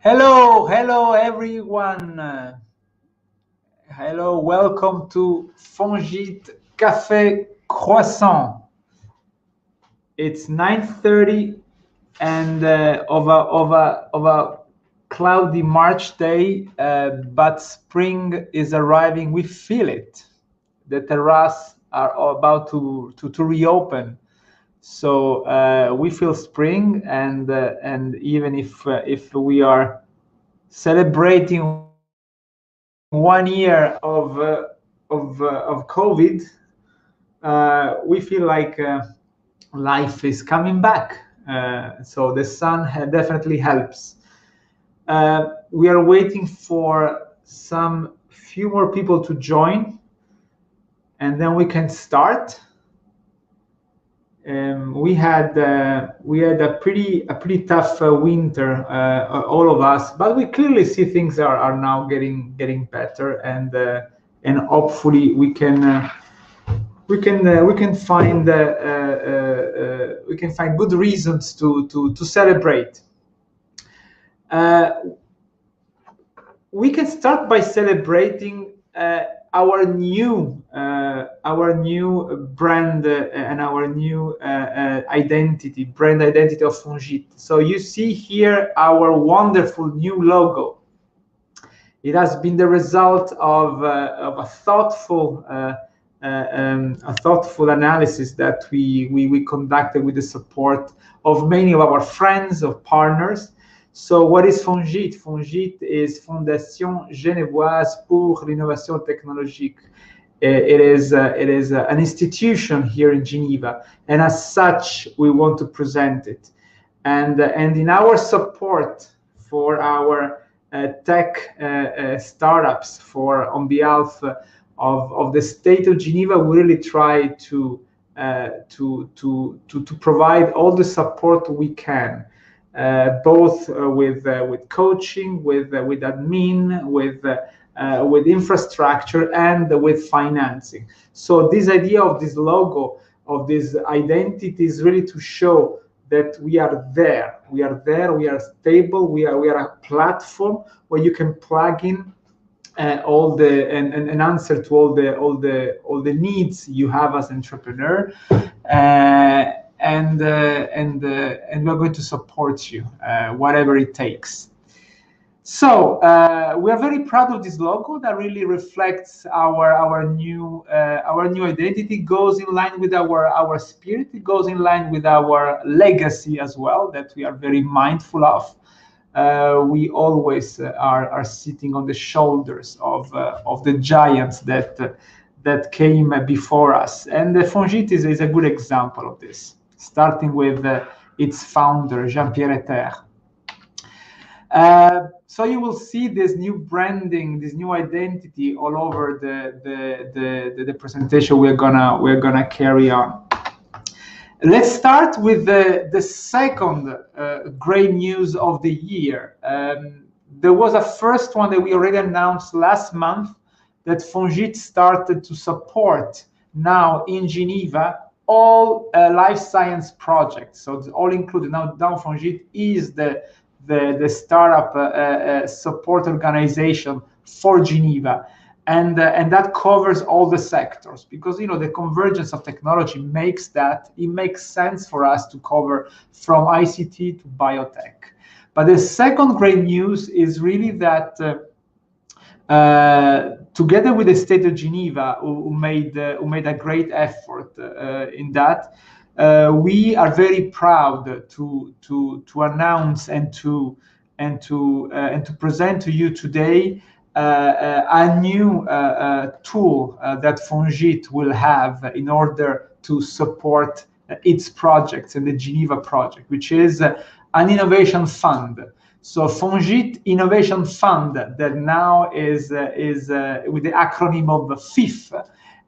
Hello everyone. Hello, welcome to Fongit Café&Croissant. It's 9:30 and of a cloudy March day, but spring is arriving. We feel it. The terraces are about to reopen. So we feel spring, and even if we are celebrating 1 year of COVID, we feel like life is coming back. So the sun definitely helps. We are waiting for some few more people to join, and then we can start. We had a pretty tough winter, all of us, but we clearly see things are now getting better, and hopefully we can find good reasons to celebrate. We can start by celebrating our new brand and our new brand identity of Fongit. So you see here our wonderful new logo. It has been the result of a thoughtful analysis that we conducted with the support of many of our friends, of partners. So what is Fongit? Fongit is Fondation Genevoise pour l'Innovation Technologique. It is an institution here in Geneva, and as such, we want to present it. And in our support for our tech startups, on behalf of the state of Geneva, we really try to provide all the support we can. Both with coaching, with admin, with infrastructure, and with financing. So this idea of this logo, of this identity, is really to show that we are there. We are there. We are stable. We are a platform where you can plug in all the and answer to all the needs you have as an entrepreneur. And we're going to support you, whatever it takes. So we are very proud of this logo that really reflects our new identity. Goes in line with our spirit. It goes in line with our legacy as well, that we are very mindful of. We always are sitting on the shoulders of the giants that came before us, and the Fongit is a good example of this, starting with its founder, Jean-Pierre Terre. So you will see this new branding, this new identity all over the presentation we're gonna carry on. Let's start with the second great news of the year. There was a first one that we already announced last month, that Fongit started to support now in Geneva all life science projects. So it's all included. Now Fongit is the startup support organization for Geneva, and that covers all the sectors, because the convergence of technology makes sense for us to cover from ICT to biotech. But the second great news is really that together with the state of Geneva, who made a great effort in that, we are very proud to announce and to present to you today a new tool that Fongit will have in order to support its projects and the Geneva project, which is an innovation fund. So Fongit Innovation Fund, that now is with the acronym of FIF,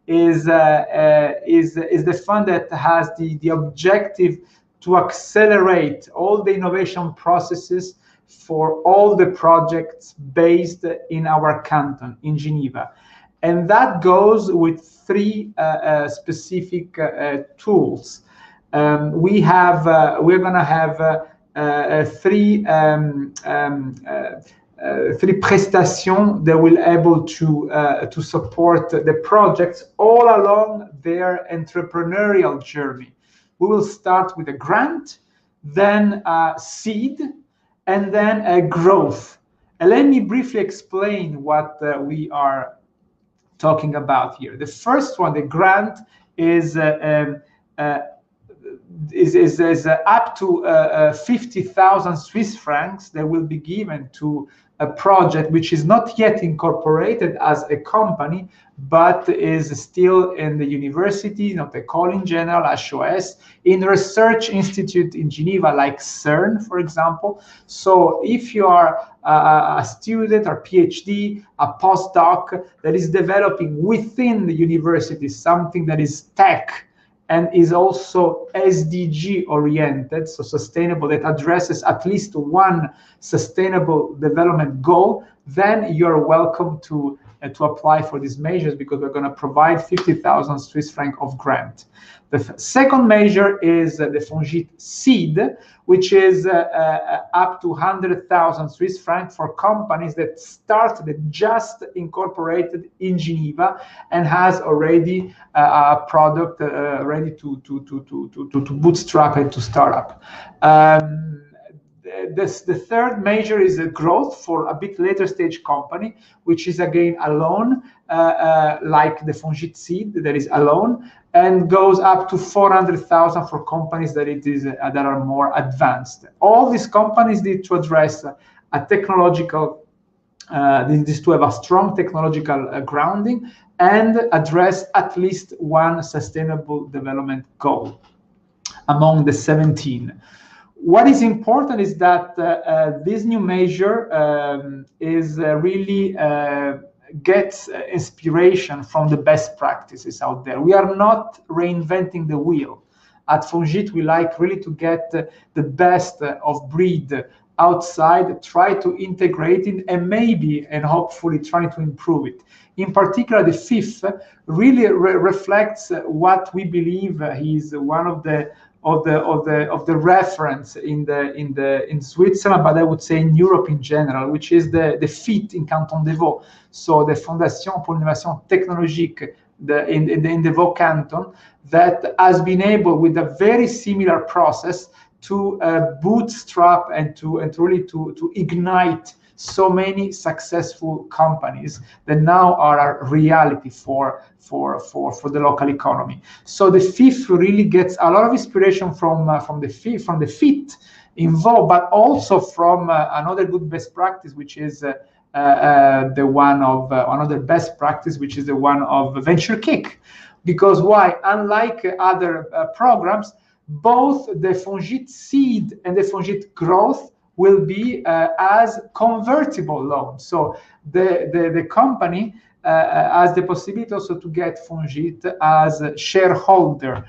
is the fund that has the objective to accelerate all the innovation processes for all the projects based in our canton, in Geneva. And that goes with three specific tools. We're going to have three prestations that will able to support the projects all along their entrepreneurial journey. We will start with a grant, then a seed, and then a growth. And let me briefly explain what we are talking about here. The first one, the grant, is up to 50,000 Swiss francs that will be given to a project which is not yet incorporated as a company, but is still in the university, not a call in general, HOS, in research institute in Geneva, like CERN, for example. So if you are a student or PhD, a postdoc that is developing within the university something that is tech, and is also SDG oriented, so sustainable, that addresses at least one sustainable development goal, then you're welcome to apply for these measures, because we're going to provide 50,000 Swiss franc of grant. The second measure is the Fongit seed, which is up to 100,000 Swiss francs for companies that started just incorporated in Geneva and has already a product ready to bootstrap and to start up. The third measure is a growth for a bit later stage company, which is again a loan, like the Fongit seed that is a loan, and goes up to 400,000 for companies that that are more advanced. All these companies need to address a technological, these to have a strong technological grounding and address at least one sustainable development goal among the 17. What is important is that this new measure is really gets inspiration from the best practices out there. We are not reinventing the wheel. At Fongit, we like really to get the best of breed outside, try to integrate it, and maybe and hopefully try to improve it. In particular, the fifth really reflects what we believe is one of the reference in Switzerland, but I would say in Europe in general, which is the FIT in Canton de Vaud. So the Fondation pour l'Innovation Technologique in the Vaud Canton, that has been able, with a very similar process, to bootstrap and to really to ignite so many successful companies that now are a reality for the local economy. So the fifth really gets a lot of inspiration from the FIT involved, but also from another good best practice, which is the one of another best practice, which is the one of Venture Kick. Because why? Unlike other programs, both the Fongit seed and the Fongit growth will be as convertible loans. So the company has the possibility also to get Fongit as a shareholder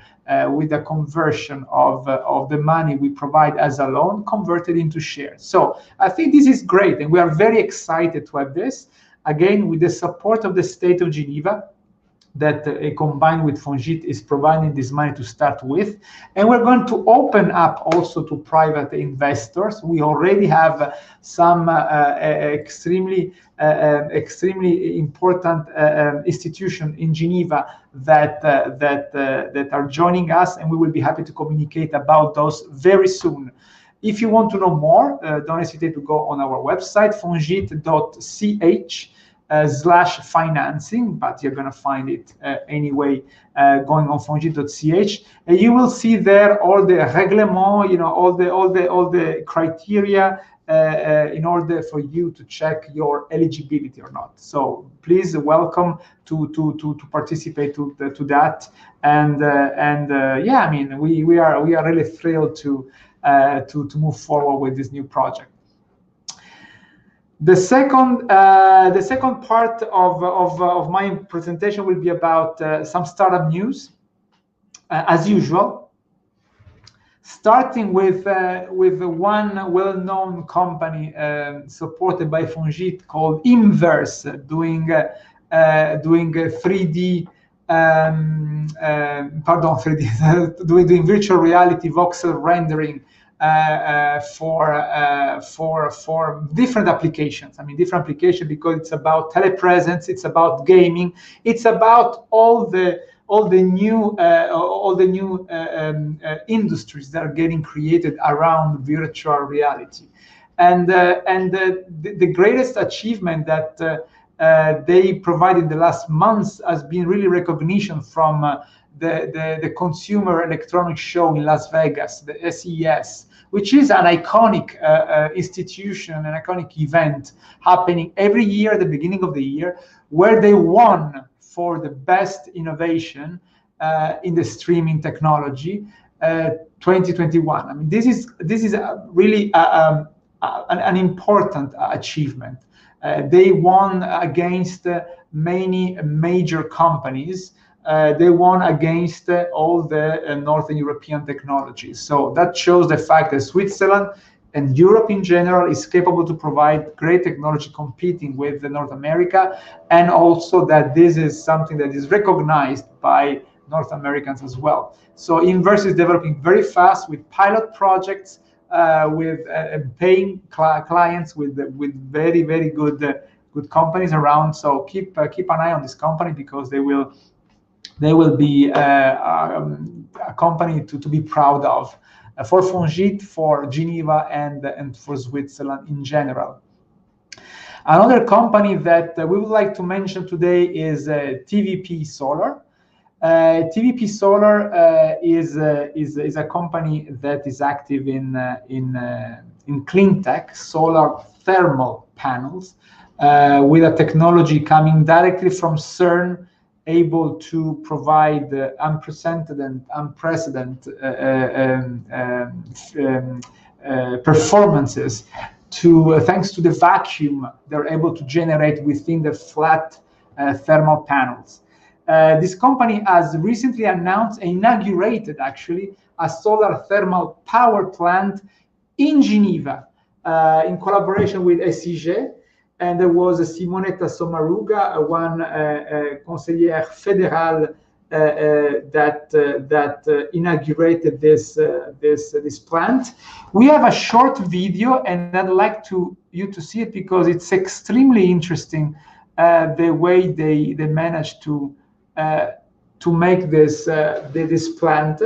with a conversion of the money we provide as a loan converted into shares. So I think this is great, and we are very excited to have this, again, with the support of the state of Geneva, that combined with Fongit is providing this money to start with. And we're going to open up also to private investors. We already have some extremely important institution in Geneva that are joining us, and we will be happy to communicate about those very soon. If you want to know more, don't hesitate to go on our website, fongit.ch. /financing, but you're going to find it anyway going on fongit.ch, and you will see there all the règlement, all the criteria in order for you to check your eligibility or not. So please welcome to participate to that, and yeah, I mean we are really thrilled to move forward with this new project. The second part of my presentation will be about some startup news, as usual. Starting with one well-known company supported by Fongit called Inverse, doing 3D, doing virtual reality voxel rendering for different applications. I mean, different applications because it's about telepresence, it's about gaming, it's about all the new industries that are getting created around virtual reality. And the greatest achievement that they provided in the last months has been really recognition from the Consumer Electronics Show in Las Vegas, the CES, which is an iconic institution, an iconic event happening every year at the beginning of the year, where they won for the best innovation in the streaming technology 2021. I mean, this is really an important achievement. They won against many major companies. They won against all the Northern European technologies. So that shows the fact that Switzerland and Europe in general is capable to provide great technology competing with North America, and also that this is something that is recognized by North Americans as well. So Inverse is developing very fast with pilot projects, with paying clients, with very, very good companies around. So keep an eye on this company, because they will be a company to be proud of for Fongit, for Geneva, and for Switzerland in general. Another company that we would like to mention today is TVP Solar. TVP Solar is a company that is active in clean tech, solar thermal panels, with a technology coming directly from CERN, able to provide unprecedented performances thanks to the vacuum they're able to generate within the flat thermal panels. This company has recently inaugurated actually a solar thermal power plant in Geneva in collaboration with SIG. And there was Simonetta Sommaruga, one conseillère fédérale that inaugurated this plant. We have a short video, and I'd like you to see it, because it's extremely interesting the way they managed to make this plant.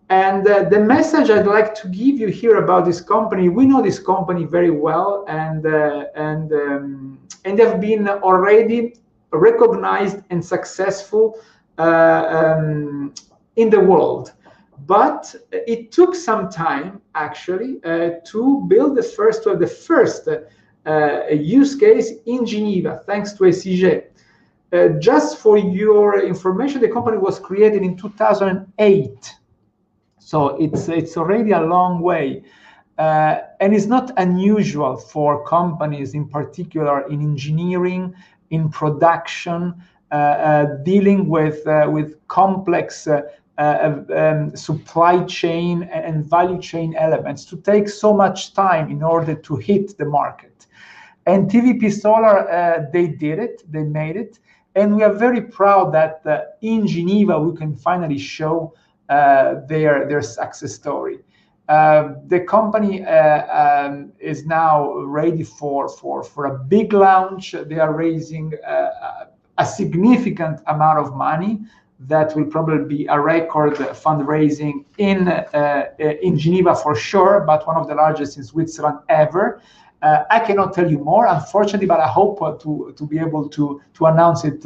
And the message I'd like to give you here about this company, we know this company very well, and they've been already recognized and successful in the world. But it took some time actually to build the first use case in Geneva, thanks to SIG. Just for your information, the company was created in 2008. So it's already a long way, and it's not unusual for companies, in particular in engineering, in production, dealing with complex supply chain and value chain elements, to take so much time in order to hit the market. And TVP Solar, they did it, they made it, and we are very proud that in Geneva we can finally show their success story. The company is now ready for a big launch. They are raising a significant amount of money that will probably be a record fundraising in Geneva for sure, but one of the largest in Switzerland ever. I cannot tell you more, unfortunately, but I hope to be able to announce it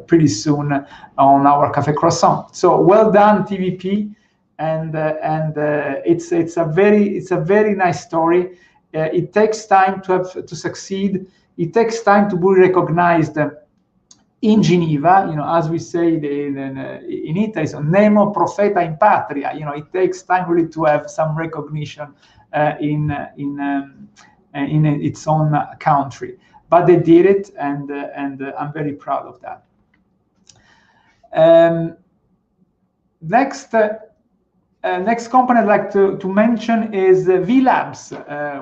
pretty soon on our Café&Croissant. So well done, TVP, and it's a very nice story. It takes time to succeed. It takes time to be recognized in Geneva. You know, as we say in Italy, so nemo profeta in patria. You know, it takes time really to have some recognition in its own country, but they did it, and I'm very proud of that. Next company I'd like to mention is V-Labs.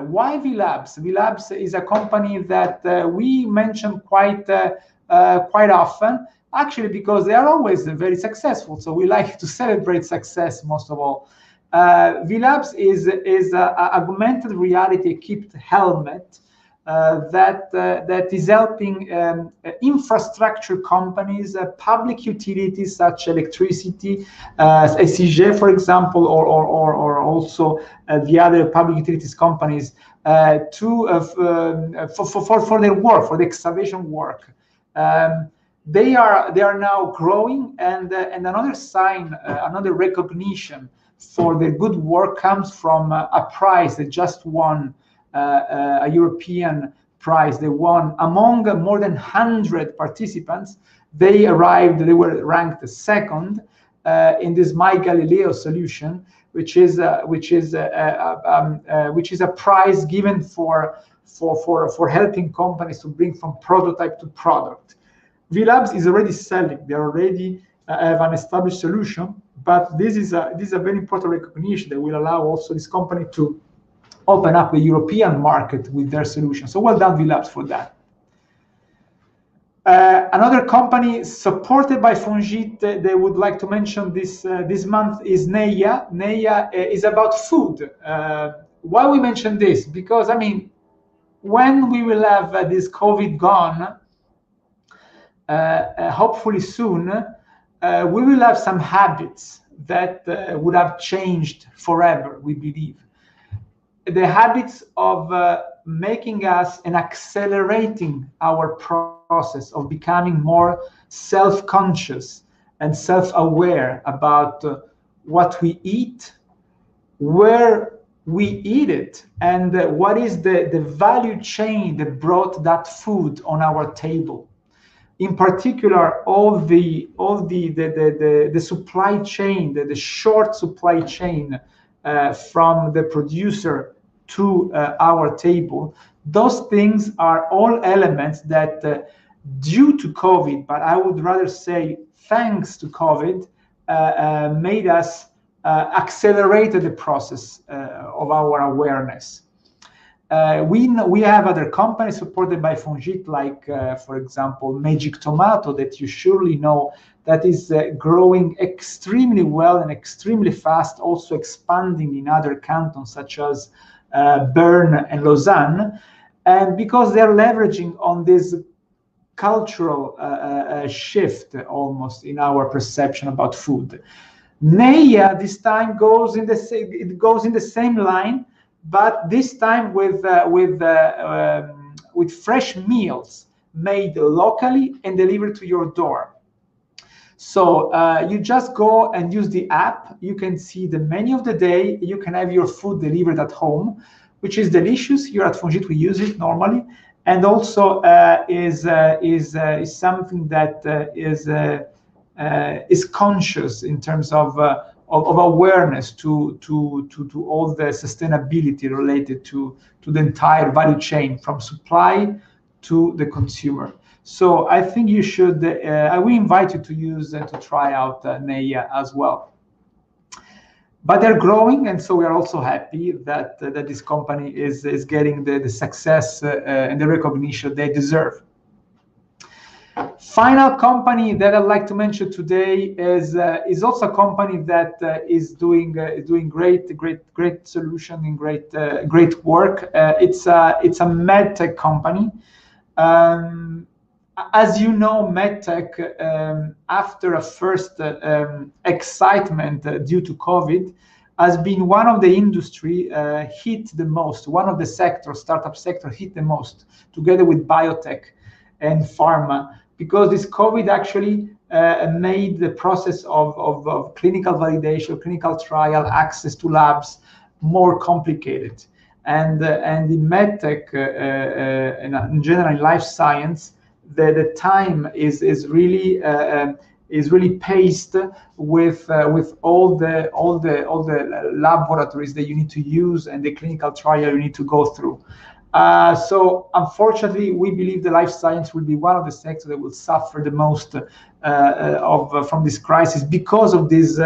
Why V-Labs? V-Labs is a company that we mention quite often, actually, because they are always very successful. So we like to celebrate success most of all. VLabs is an augmented reality equipped helmet that is helping infrastructure companies, public utilities such electricity, SCG, for example, or also the other public utilities companies for their work, for the excavation work. They are now growing, and another sign, another recognition for their good work comes from a prize they just won. A European prize they won among more than 100 participants. They were ranked second in this My Galileo solution, which is a prize given for helping companies to bring from prototype to product. VLabs is already selling; they already have an established solution, but this is a very important recognition that will allow also this company to open up the European market with their solution. So well done, VLabs, for that. Another company supported by Fongit they would like to mention this month is Neia. Neia is about food. Why we mention this? Because, I mean, when we will have this COVID gone, hopefully soon, we will have some habits that would have changed forever, we believe. The habits of making us and accelerating our process of becoming more self-conscious and self-aware about what we eat, where we eat it, and what is the value chain that brought that food on our table. In particular, all the supply chain, the short supply chain from the producer to our table. Those things are all elements that due to COVID, but I would rather say thanks to COVID, made us accelerated the process of our awareness. We have other companies supported by Fongit, like, for example, Magic Tomato, that you surely know, that is growing extremely well and extremely fast, also expanding in other cantons such as Bern and Lausanne. And because they're leveraging on this cultural shift almost in our perception about food. Neia this time goes in the same line, but this time with fresh meals made locally and delivered to your door. So you just go and use the app. You can see the menu of the day. You can have your food delivered at home, which is delicious. Here at Fongit we use it normally, and also is something that is conscious in terms of awareness to all the sustainability related to the entire value chain from supply to the consumer. So I think you should. I will invite you to use and to try out Neia as well. But they're growing, and so we are also happy that this company is getting the success and the recognition they deserve. Final company that I'd like to mention today is also a company that is doing great solution and great work. It's a medtech company. As you know, medtech, after a first excitement due to COVID, has been one of the industry hit the most. One of the startup sector hit the most, together with biotech and pharma, because this COVID actually made the process of clinical validation, clinical trial, access to labs more complicated. And in medtech, in general in life science, the time is really paced with all the laboratories that you need to use and the clinical trial you need to go through. So unfortunately, we believe the life science will be one of the sectors that will suffer the most from this crisis because of this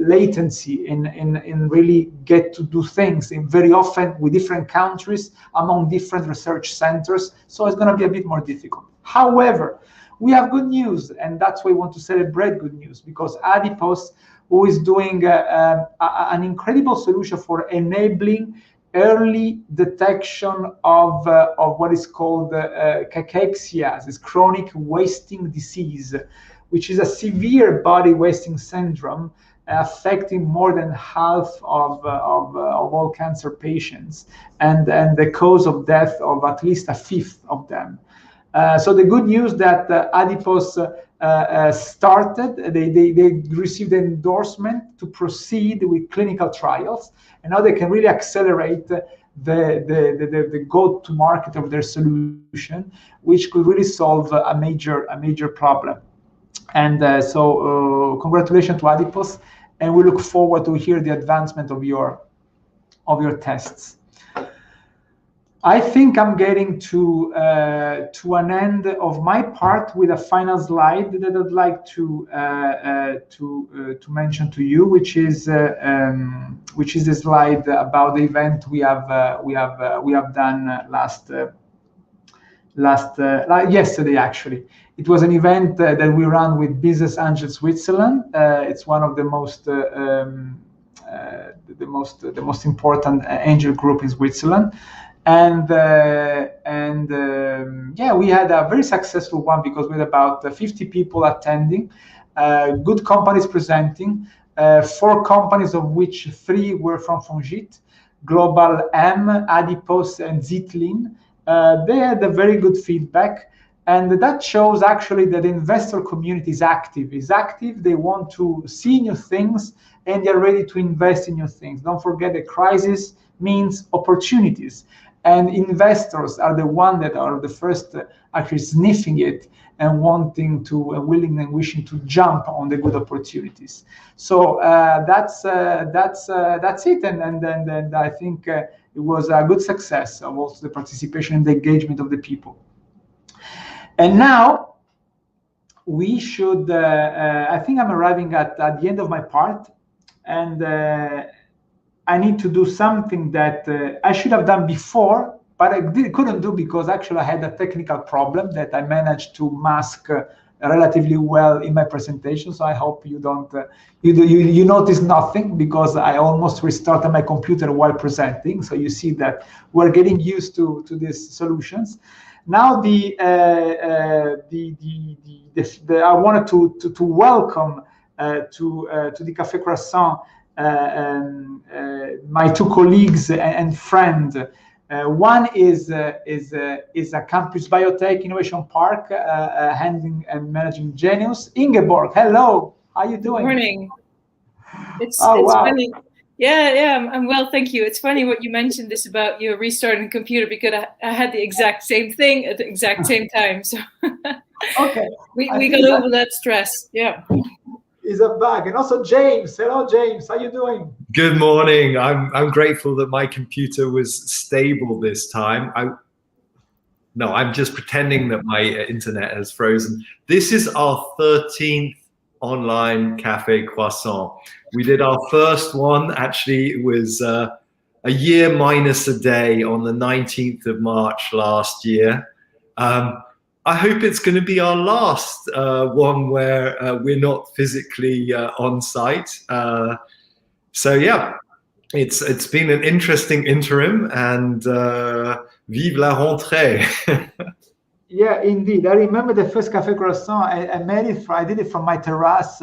latency in really get to do things very often with different countries among different research centers. So it's going to be a bit more difficult. However, we have good news, and that's why we want to celebrate good news, because Adipose, who is doing an incredible solution for enabling early detection of what is called cachexia, this chronic wasting disease, which is a severe body wasting syndrome affecting more than half of all cancer patients, and the cause of death of at least a fifth of them. So the good news that Adipose started, they received an endorsement to proceed with clinical trials, and now they can really accelerate the go-to-market of their solution, which could really solve a major problem. And so congratulations to Adipose, and we look forward to hear the advancement of your tests. I think I'm getting to an end of my part with a final slide that I'd like to mention to you, which is a slide about the event we have done yesterday. Actually, it was an event that we ran with Business Angel Switzerland. It's one of the most important angel group in Switzerland. And we had a very successful one, because we had about 50 people attending, good companies presenting, 4 companies, of which 3 were from Fongit, Global M, Adipose, and Zitlin. They had a very good feedback, and that shows actually that the investor community is active. They want to see new things, and they're ready to invest in new things. Don't forget, the crisis means opportunities, and investors are the ones that are the first actually sniffing it and willing and wishing to jump on the good opportunities. So that's it, and I think it was a good success of also the participation and the engagement of the people. And now we should, I think I'm arriving at the end of my part, and I need to do something that I should have done before, but I couldn't do, because actually I had a technical problem that I managed to mask relatively well in my presentation. So I hope you don't, you notice nothing, because I almost restarted my computer while presenting. So you see that we're getting used to these solutions. Now I wanted to welcome to the Café&Croissant my 2 colleagues and friend. One is a campus biotech innovation park handling and managing Geneus. Ingeborg, hello. How are you doing? Good morning. It's funny. Yeah, I'm well, thank you. It's funny what you mentioned this about your restarting the computer, because I had the exact same thing at the exact same time. So okay, we got over that stress. Yeah. Is a bug. And also James. Hello, James. How you doing? Good morning. I'm grateful that my computer was stable this time. I'm just pretending that my internet has frozen. This is our 13th online Café&Croissant. We did our first one. Actually, it was a year minus a day on the 19th of March last year. I hope it's going to be our last one where we're not physically on site. So yeah, it's been an interesting interim, and vive la rentrée. Yeah, indeed. I remember the first Café&Croissant. I did it from my terrace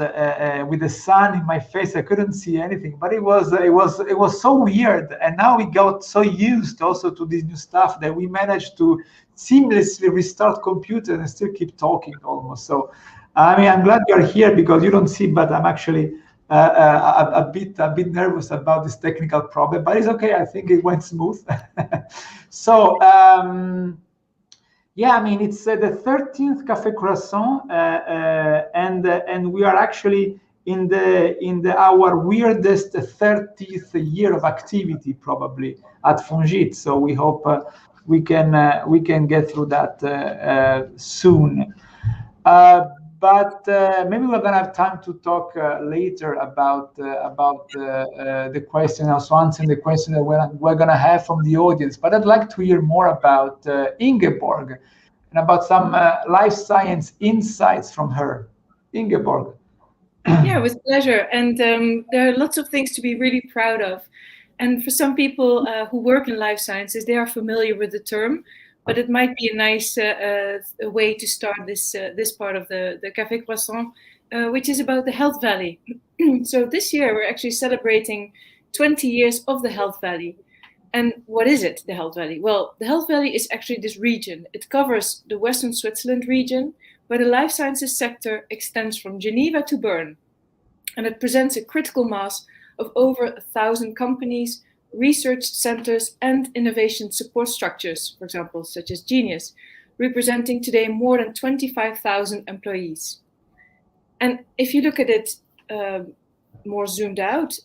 with the sun in my face. I couldn't see anything, but it was so weird. And now we got so used also to this new stuff that we managed to seamlessly restart computer and still keep talking almost. So, I mean, I'm glad you're here, because you don't see, but I'm actually a bit nervous about this technical problem. But it's okay. I think it went smooth. So. Yeah, I mean, it's the 13th Café&Croissant, and we are actually in our weirdest 30th year of activity, probably at Fongit. So we hope we can get through that soon. But maybe we're gonna have time to talk later about the question, also answering the question that we're gonna have from the audience. But I'd like to hear more about Ingeborg. and about some life science insights from her. Ingeborg. Yeah, with pleasure. And there are lots of things to be really proud of. And for some people who work in life sciences, they are familiar with the term, but it might be a nice way to start this part of the Café&Croissant, which is about the Health Valley. So this year, we're actually celebrating 20 years of the Health Valley. And what is it, the Health Valley? Well, the Health Valley is actually this region. It covers the Western Switzerland region, where the life sciences sector extends from Geneva to Bern. And it presents a critical mass of over 1,000 companies, research centers, and innovation support structures, for example, such as Geneus, representing today more than 25,000 employees. And if you look at it more zoomed out,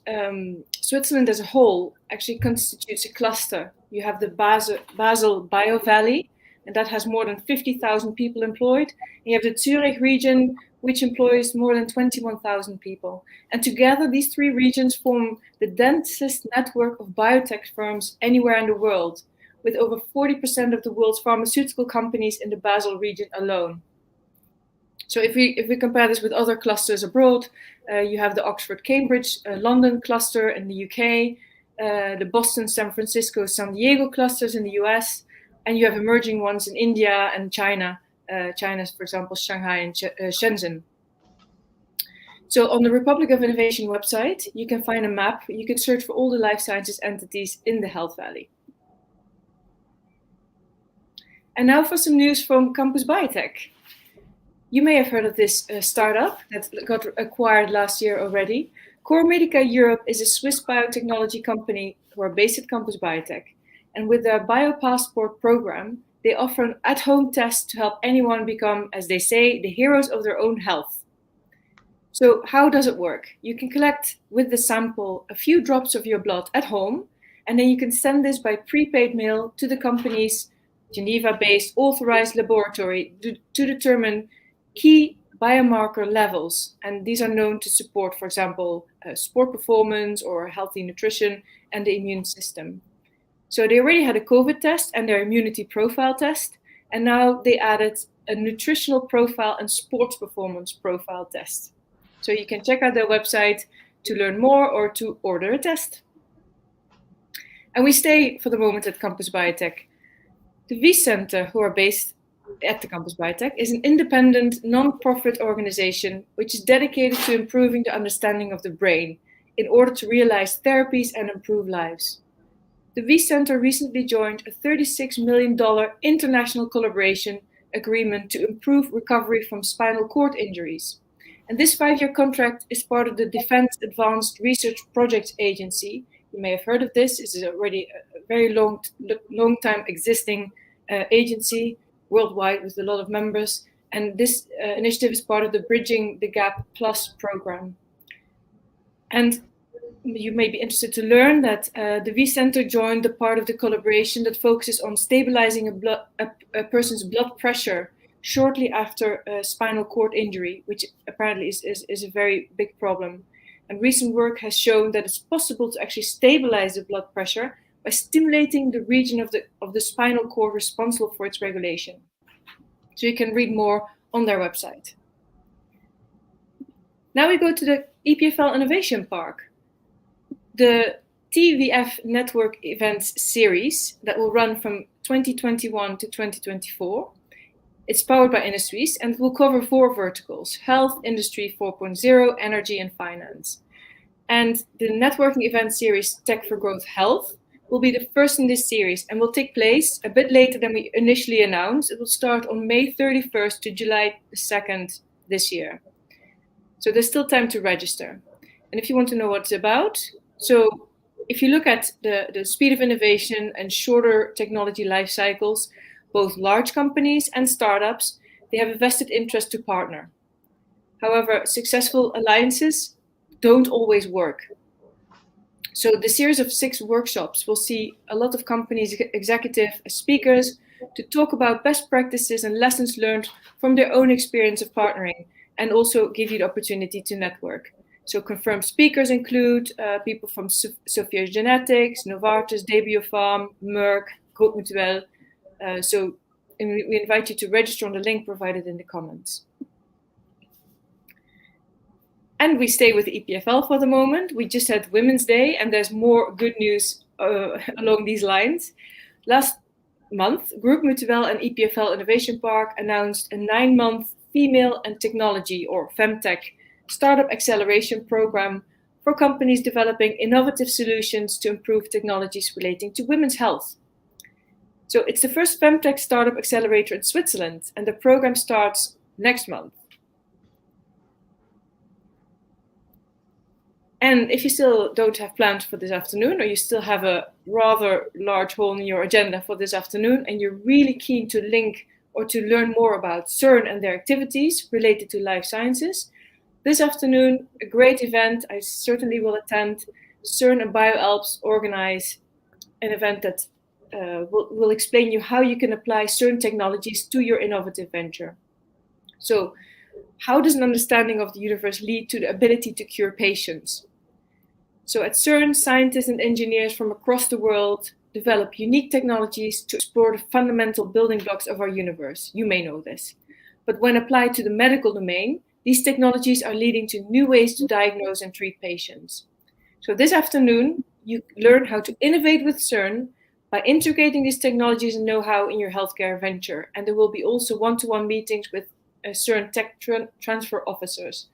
Switzerland as a whole actually constitutes a cluster. You have the Basel Bio Valley, and that has more than 50,000 people employed. And you have the Zurich region, which employs more than 21,000 people. And together, these three regions form the densest network of biotech firms anywhere in the world, with over 40% of the world's pharmaceutical companies in the Basel region alone. So if we compare this with other clusters abroad, you have the Oxford-Cambridge London cluster in the UK, the Boston, San Francisco, San Diego clusters in the US, and you have emerging ones in India and China. China's, for example, Shanghai and Shenzhen. So on the Republic of Innovation website, you can find a map. You can search for all the life sciences entities in the Health Valley. And now for some news from Campus Biotech. You may have heard of this startup that got acquired last year already. Core Medica Europe is a Swiss biotechnology company who are based at Campus Biotech. And with their BioPassport program, they offer an at-home test to help anyone become, as they say, the heroes of their own health. So how does it work? You can collect with the sample a few drops of your blood at home, and then you can send this by prepaid mail to the company's Geneva-based authorized laboratory to determine key biomarker levels. And these are known to support, for example, sport performance or healthy nutrition and the immune system. So they already had a COVID test and their immunity profile test, and now they added a nutritional profile and sports performance profile test. So you can check out their website to learn more or to order a test. And we stay for the moment at Campus Biotech. The Wyss Center, who are based at the Campus Biotech, is an independent non-profit organization which is dedicated to improving the understanding of the brain in order to realize therapies and improve lives. The Wyss Center recently joined a $36 million international collaboration agreement to improve recovery from spinal cord injuries. And this 5-year contract is part of the Defense Advanced Research Projects Agency. You may have heard of this. This is already a very long time existing agency worldwide with a lot of members. And this initiative is part of the Bridging the Gap Plus program. And you may be interested to learn that the Wyss Center joined the part of the collaboration that focuses on stabilizing a person's blood pressure shortly after a spinal cord injury, which apparently is a very big problem. And recent work has shown that it's possible to actually stabilize the blood pressure by stimulating the region of the spinal cord responsible for its regulation. So you can read more on their website. Now we go to the EPFL Innovation Park. The TVF Network Events series that will run from 2021 to 2024. It's powered by Geneus and will cover 4 verticals: health, industry 4.0, energy, and finance. And the networking event series Tech for Growth Health will be the first in this series and will take place a bit later than we initially announced. It will start on May 31st to July 2nd this year. So there's still time to register. And if you want to know what it's about, so if you look at the speed of innovation and shorter technology life cycles, both large companies and startups, they have a vested interest to partner. However, successful alliances don't always work. So the series of 6 workshops will see a lot of companies, executive speakers, to talk about best practices and lessons learned from their own experience of partnering, and also give you the opportunity to network. So confirmed speakers include people from Sophia Genetics, Novartis, Debiopharm, Merck, Groupe Mutuel. So we invite you to register on the link provided in the comments. And we stay with EPFL for the moment. We just had Women's Day, and there's more good news along these lines. Last month, Groupe Mutuel and EPFL Innovation Park announced a 9-month Female and Technology, or Femtech, startup acceleration program for companies developing innovative solutions to improve technologies relating to women's health. So it's the first Femtech startup accelerator in Switzerland, and the program starts next month. And if you still don't have plans for this afternoon, or you still have a rather large hole in your agenda for this afternoon, and you're really keen to link or to learn more about CERN and their activities related to life sciences, this afternoon, a great event I certainly will attend. CERN and BioAlps organize an event that will explain you how you can apply CERN technologies to your innovative venture. So, how does an understanding of the universe lead to the ability to cure patients? So at CERN, scientists and engineers from across the world develop unique technologies to explore the fundamental building blocks of our universe. You may know this. But when applied to the medical domain, these technologies are leading to new ways to diagnose and treat patients. So this afternoon, you learn how to innovate with CERN by integrating these technologies and know-how in your healthcare venture. And there will be also one-to-one meetings with CERN tech transfer officers.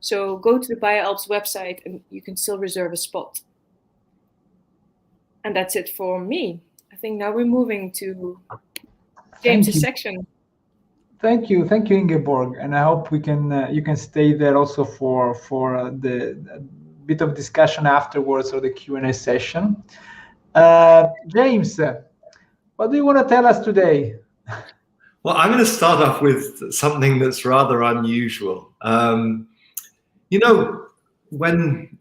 So go to the BioAlps website and you can still reserve a spot. And that's it for me. I think now we're moving to James's section. Thank you, Ingeborg, and I hope we can you can stay there also for the bit of discussion afterwards or the Q&A session. James, what do you want to tell us today? Well, I'm going to start off with something that's rather unusual. You know, when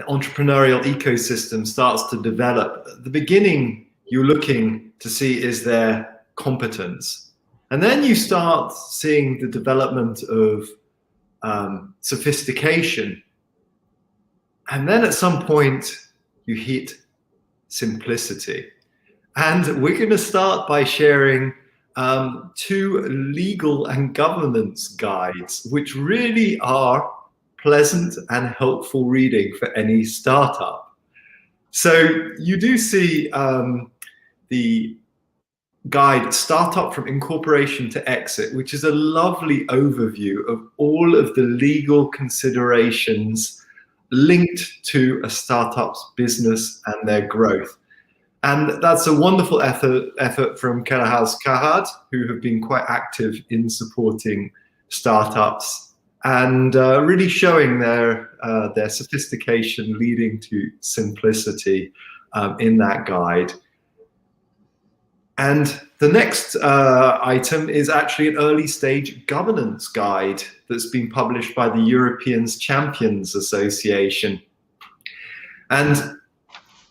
entrepreneurial ecosystem starts to develop, at the beginning you're looking to see is there competence, and then you start seeing the development of sophistication, and then at some point you hit simplicity. And we're going to start by sharing 2 legal and governance guides, which really are pleasant and helpful reading for any startup. So you do see the guide Startup from Incorporation to Exit, which is a lovely overview of all of the legal considerations linked to a startup's business and their growth. And that's a wonderful effort from Kellerhaus Carrad, who have been quite active in supporting startups and really showing their sophistication leading to simplicity in that guide. And the next item is actually an early stage governance guide that's been published by the European Champions Association. And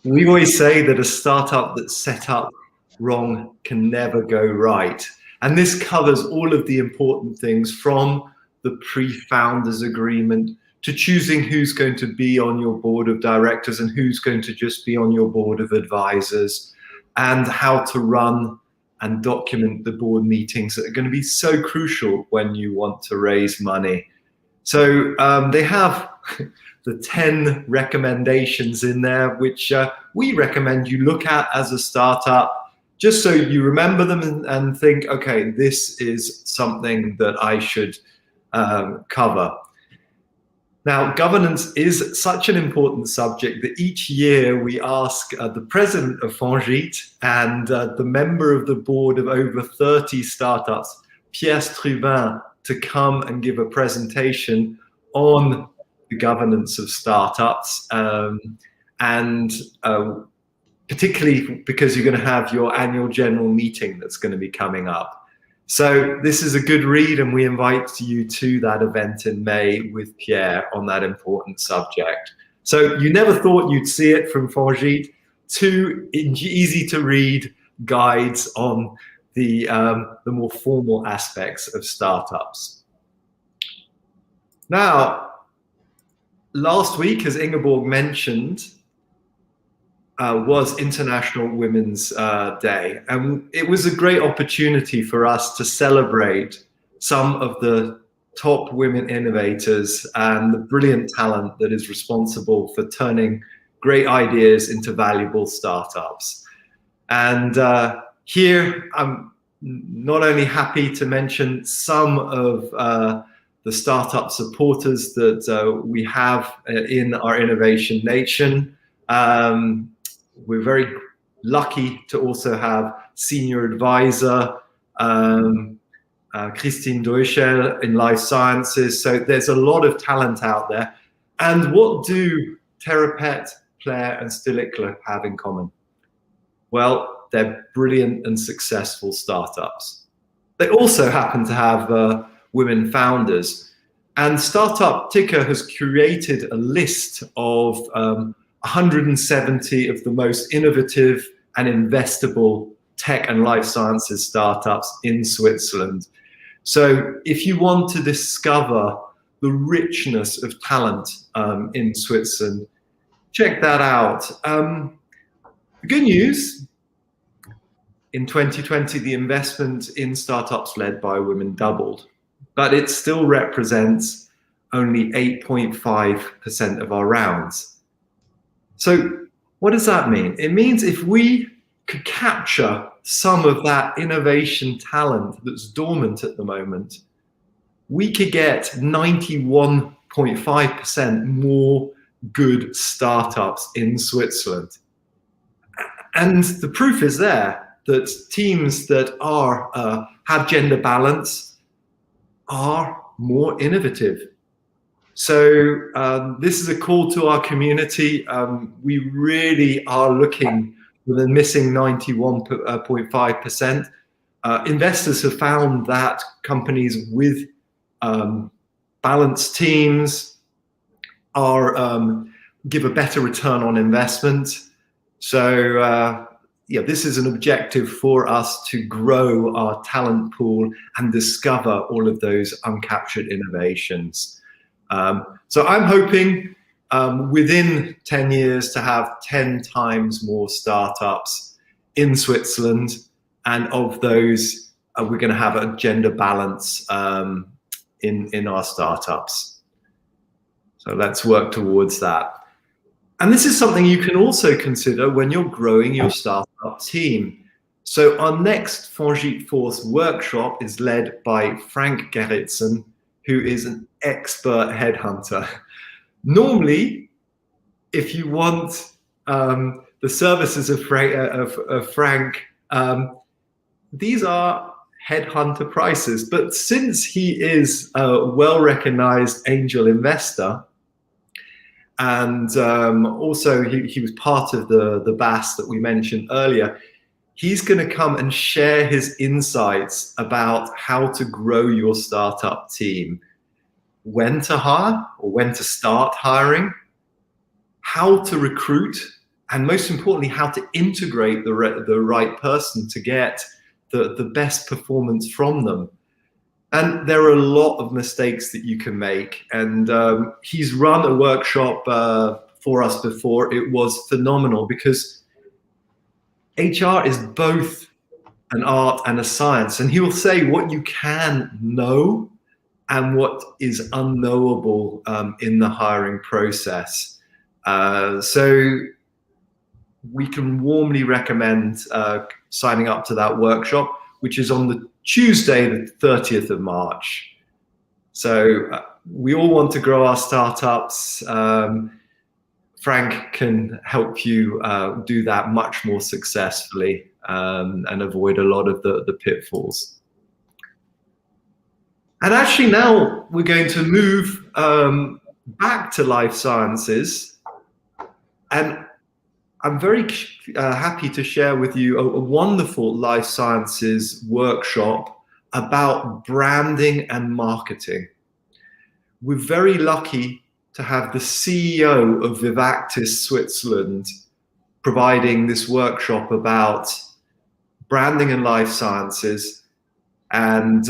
we always say that a startup that's set up wrong can never go right. And this covers all of the important things, from the pre-founders agreement to choosing who's going to be on your board of directors and who's going to just be on your board of advisors, and how to run and document the board meetings that are going to be so crucial when you want to raise money. So they have the 10 recommendations in there, which we recommend you look at as a startup, just so you remember them and think, okay, this is something that I should cover. Now, governance is such an important subject that each year we ask the president of Fongit and the member of the board of over 30 startups, Pierre Strubin, to come and give a presentation on the governance of startups, and particularly because you're going to have your annual general meeting that's going to be coming up. So this is a good read, and we invite you to that event in May with Pierre on that important subject. So you never thought you'd see it from Fongit. 2 easy to read guides on the more formal aspects of startups. Now, last week, as Ingeborg mentioned, was International Women's Day. And it was a great opportunity for us to celebrate some of the top women innovators and the brilliant talent that is responsible for turning great ideas into valuable startups. And here I'm not only happy to mention some of the startup supporters that we have in our Innovation Nation. We're very lucky to also have senior advisor Christine Deuschel in life sciences. So there's a lot of talent out there. And what do Therapet, Plaire, and Stilichler have in common? Well, they're brilliant and successful startups. They also happen to have women founders. And Startup Ticker has created a list of 170 of the most innovative and investable tech and life sciences startups in Switzerland. So if you want to discover the richness of talent in Switzerland, check that out. The good news, in 2020, the investment in startups led by women doubled, but it still represents only 8.5% of our rounds. So what does that mean? It means if we could capture some of that innovation talent that's dormant at the moment, we could get 91.5% more good startups in Switzerland. And the proof is there that teams that are have gender balance are more innovative. So this is a call to our community. We really are looking for the missing 91.5%. Investors have found that companies with balanced teams are give a better return on investment. So yeah, this is an objective for us to grow our talent pool and discover all of those uncaptured innovations. So I'm hoping within 10 years to have 10 times more startups in Switzerland, and of those we're going to have a gender balance in our startups. So let's work towards that. And this is something you can also consider when you're growing your startup team. So our next Fongit Force workshop is led by Frank Gerritsen, who is an expert headhunter. Normally, if you want the services of Frank, these are headhunter prices. But since he is a well-recognized angel investor, and also he was part of the BAS that we mentioned earlier, he's going to come and share his insights about how to grow your startup team, when to hire or when to start hiring, how to recruit, and most importantly, how to integrate the right person to get the best performance from them. And there are a lot of mistakes that you can make. And he's run a workshop for us before. It was phenomenal because HR is both an art and a science. And he will say what you can know and what is unknowable in the hiring process. So we can warmly recommend signing up to that workshop, which is on the Tuesday, the 30th of March. So we all want to grow our startups. Frank can help you do that much more successfully and avoid a lot of the pitfalls. And actually now we're going to move back to life sciences. And I'm very happy to share with you a wonderful life sciences workshop about branding and marketing. We're very lucky to have the CEO of Vivactis Switzerland providing this workshop about branding and life sciences. And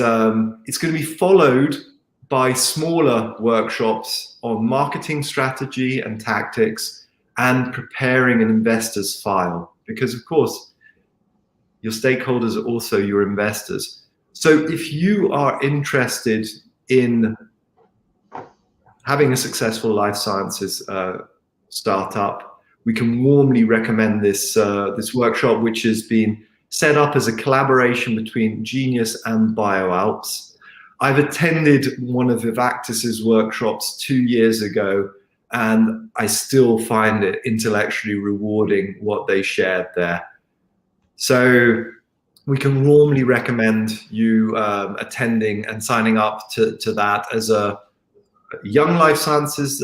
it's going to be followed by smaller workshops on marketing strategy and tactics, and preparing an investor's file, because of course your stakeholders are also your investors. So if you are interested in having a successful life sciences startup, we can warmly recommend this workshop, which has been set up as a collaboration between Geneus and BioAlps. I've attended one of Vivactus's workshops 2 years ago, and I still find it intellectually rewarding what they shared there. So we can warmly recommend you attending and signing up to that as a young life sciences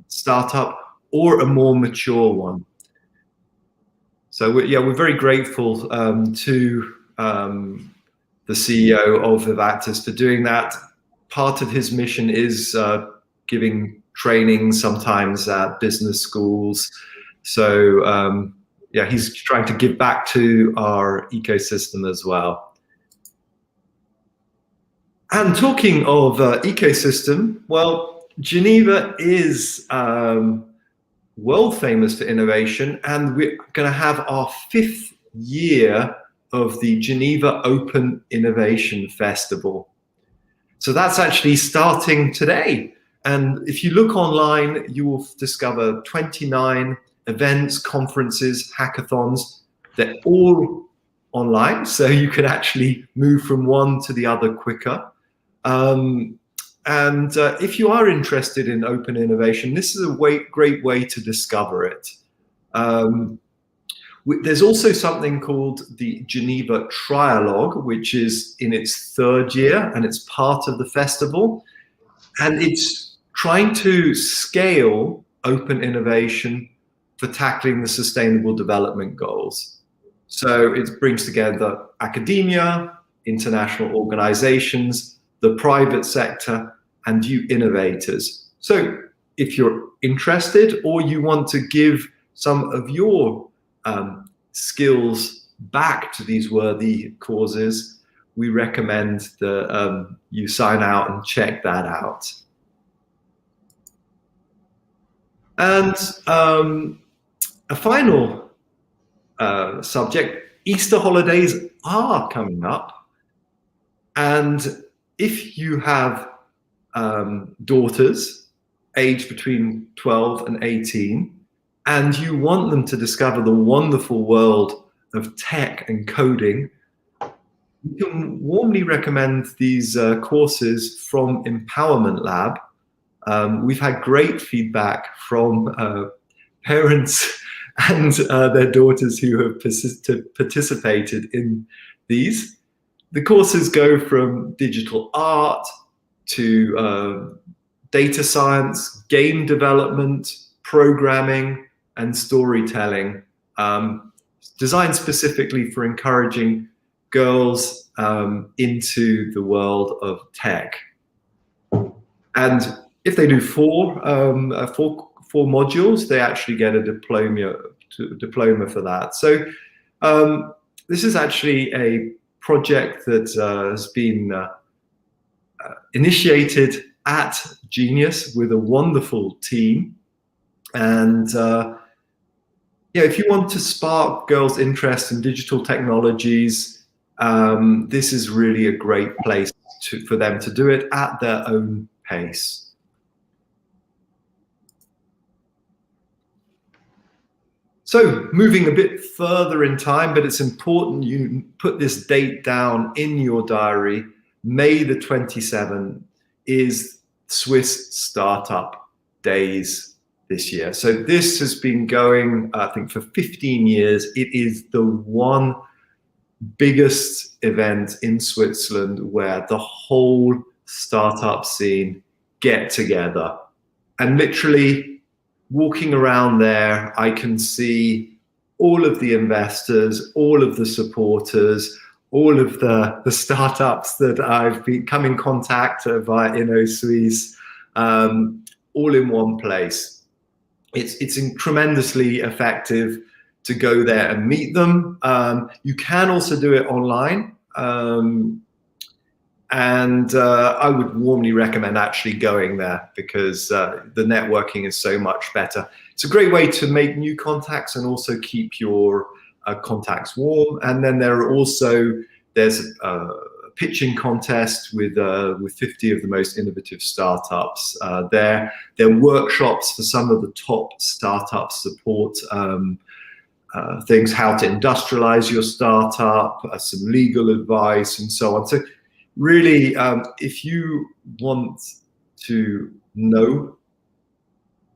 startup or a more mature one. So we're very grateful to the CEO of Vivactus for doing that. Part of his mission is giving training sometimes at business schools. So he's trying to give back to our ecosystem as well. And talking of ecosystem, well, Geneva is world famous for innovation, and we're going to have our 5th year of the Geneva Open Innovation Festival. So that's actually starting today. And if you look online, you will discover 29 events, conferences, hackathons. They're all online, so you can actually move from one to the other quicker. And if you are interested in open innovation, this is a great way to discover it. There's also something called the Geneva Trial Log, which is in its 3rd year, and it's part of the festival. And it's trying to scale open innovation for tackling the Sustainable Development Goals. So it brings together academia, international organizations, the private sector, and you innovators. So if you're interested or you want to give some of your skills back to these worthy causes, we recommend that you sign out and check that out. And a final subject, Easter holidays are coming up. And if you have daughters aged between 12 and 18, and you want them to discover the wonderful world of tech and coding, we can warmly recommend these courses from Empowerment Lab. We've had great feedback from parents and their daughters who have participated in these. The courses go from digital art to data science, game development, programming, and storytelling, designed specifically for encouraging girls into the world of tech. And if they do four modules, they actually get a diploma for that. So this is actually a project that has been initiated at Geneus with a wonderful team. And if you want to spark girls' interest in digital technologies, this is really a great place for them to do it at their own pace. So moving a bit further in time, but it's important you put this date down in your diary. May the 27th is Swiss Startup Days this year. So this has been going, I think, for 15 years. It is the one biggest event in Switzerland where the whole startup scene get together. And literally walking around there, I can see all of the investors, all of the supporters, all of the startups that I've come in contact via InnoSuisse, all in one place. It's tremendously effective to go there and meet them. You can also do it online. And I would warmly recommend actually going there, because the networking is so much better. It's a great way to make new contacts and also keep your contacts warm. And then there's a pitching contest with 50 of the most innovative startups there. There are workshops for some of the top startup support things, how to industrialize your startup, some legal advice, and so on. So really, if you want to know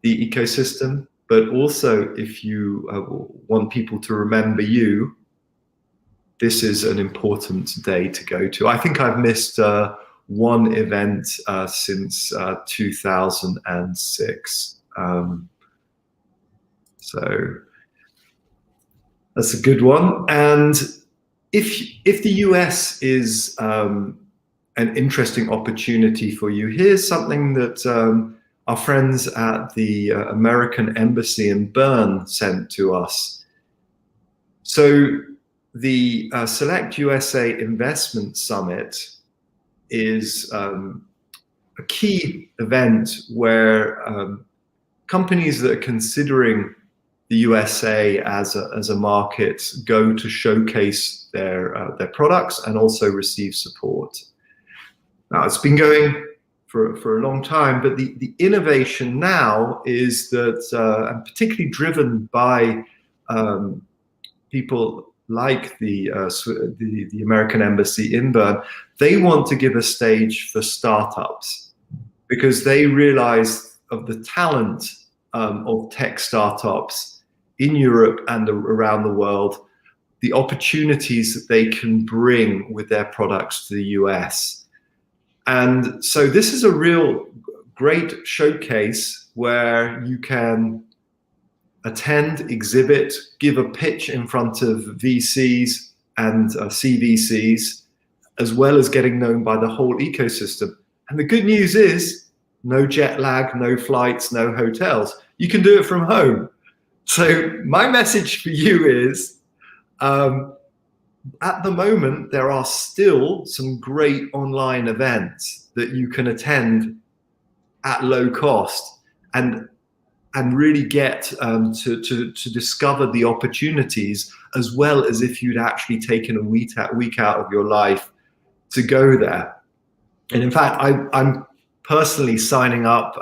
the ecosystem, but also if you want people to remember you, this is an important day to go to. I think I've missed one event since 2006. So that's a good one. And if the US is an interesting opportunity for you, here's something that our friends at the American Embassy in Bern sent to us. So the Select USA Investment Summit is a key event where companies that are considering the USA as a market go to showcase their products and also receive support. Now, it's been going for a long time, but the innovation now is that, and particularly driven by people like the American Embassy in Bern, they want to give a stage for startups because they realize of the talent of tech startups in Europe and around the world, the opportunities that they can bring with their products to the US. And so this is a real great showcase where you can attend, exhibit, give a pitch in front of VCs and CVCs, as well as getting known by the whole ecosystem. And the good news is no jet lag, no flights, no hotels. You can do it from home. So my message for you is, at the moment, there are still some great online events that you can attend at low cost and really get to discover the opportunities, as well as if you'd actually taken a week out of your life to go there. And in fact, I'm personally signing up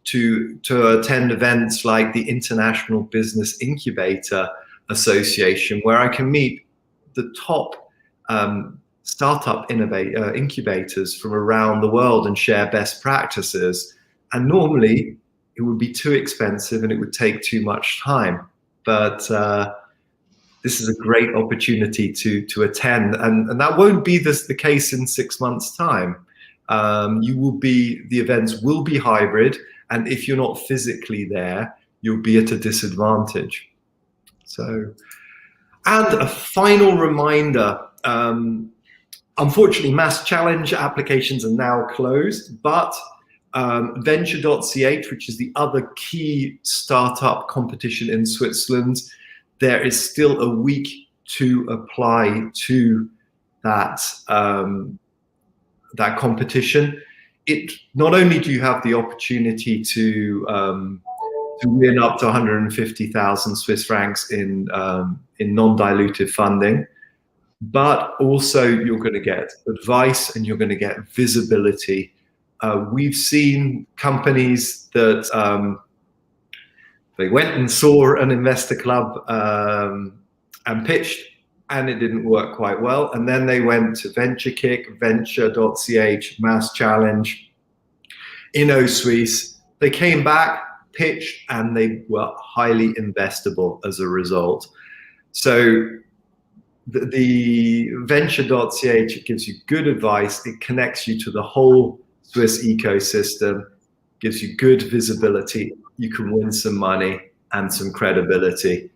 to attend events like the International Business Incubator Association, where I can meet the top startup incubators from around the world and share best practices. And normally it would be too expensive and it would take too much time. But this is a great opportunity to attend. And that won't be the case in 6 months' time. The events will be hybrid. And if you're not physically there, you'll be at a disadvantage. So, and a final reminder, unfortunately, Mass Challenge applications are now closed, but Venture.ch, which is the other key startup competition in Switzerland, there is still a week to apply to that, that competition. Not only do you have the opportunity to win up to 150,000 Swiss francs in non-dilutive funding, but also you're going to get advice and you're going to get visibility. We've seen companies that they went and saw an investor club and pitched, and it didn't work quite well. And then they went to VentureKick, Venture.ch, Mass Challenge, InnoSuisse. They came back, pitched, and they were highly investable as a result. So the Venture.ch, it gives you good advice. It connects you to the whole Swiss ecosystem, gives you good visibility. You can win some money and some credibility.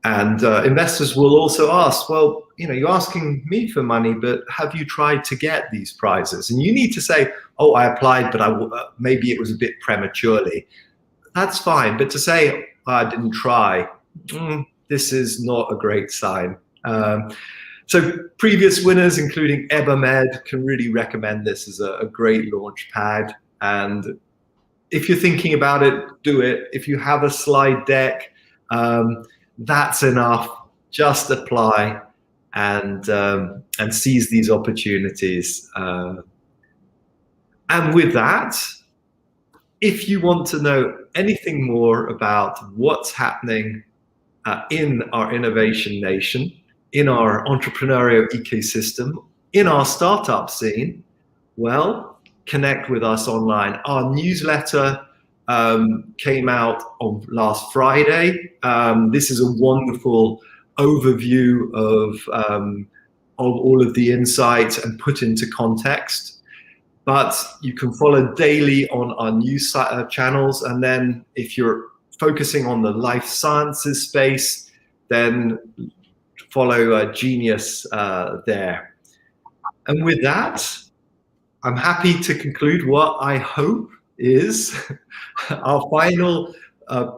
And investors will also ask, well, you're asking me for money, but have you tried to get these prizes? And you need to say, oh, I applied, but maybe it was a bit prematurely. That's fine. But to say, oh, I didn't try, this is not a great sign. So previous winners, including Ebermed, can really recommend this as a great launch pad. And if you're thinking about it, do it. If you have a slide deck, that's enough. Just apply and seize these opportunities. And with that, if you want to know anything more about what's happening in our innovation nation, in our entrepreneurial ecosystem, in our startup scene, well, connect with us online. Our newsletter came out on last Friday. This is a wonderful overview of all of the insights and put into context. But you can follow daily on our news channels. And then if you're focusing on the life sciences space, then follow Geneus there. And with that, I'm happy to conclude what I hope is our final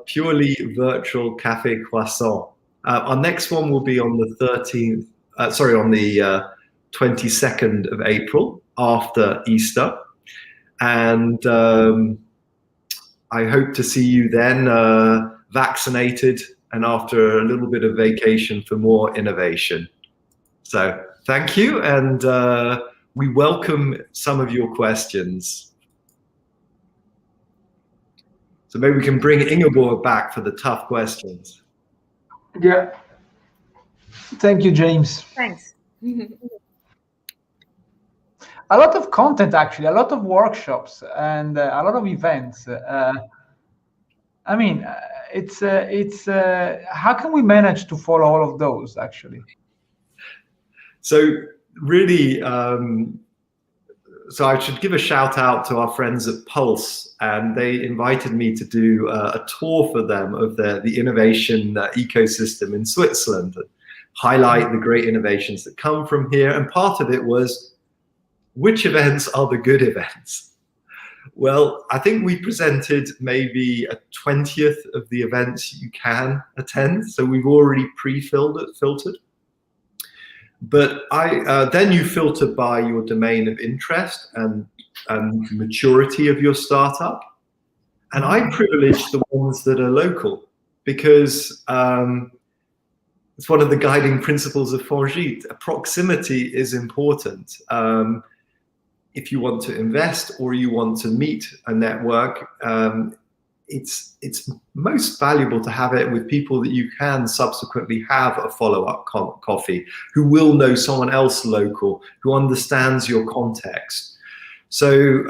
purely virtual Café&Croissant. Our next one will be on the 22nd of April, after Easter. And I hope to see you then vaccinated and after a little bit of vacation for more innovation. So thank you, and we welcome some of your questions. So maybe we can bring Ingeborg back for the tough questions. Yeah. Thank you, James. Thanks. A lot of content, actually, a lot of workshops and a lot of events. I mean, it's how can we manage to follow all of those, actually? So really, so I should give a shout out to our friends at Pulse, and they invited me to do a tour for them of the innovation ecosystem in Switzerland, and highlight the great innovations that come from here. And part of it was, which events are the good events? Well, I think we presented maybe a 20th of the events you can attend. So we've already filtered. But then you filter by your domain of interest and maturity of your startup. And I privilege the ones that are local, because it's one of the guiding principles of Fongit. Proximity is important. If you want to invest or you want to meet a network, it's most valuable to have it with people that you can subsequently have a follow-up coffee, who will know someone else local, who understands your context. So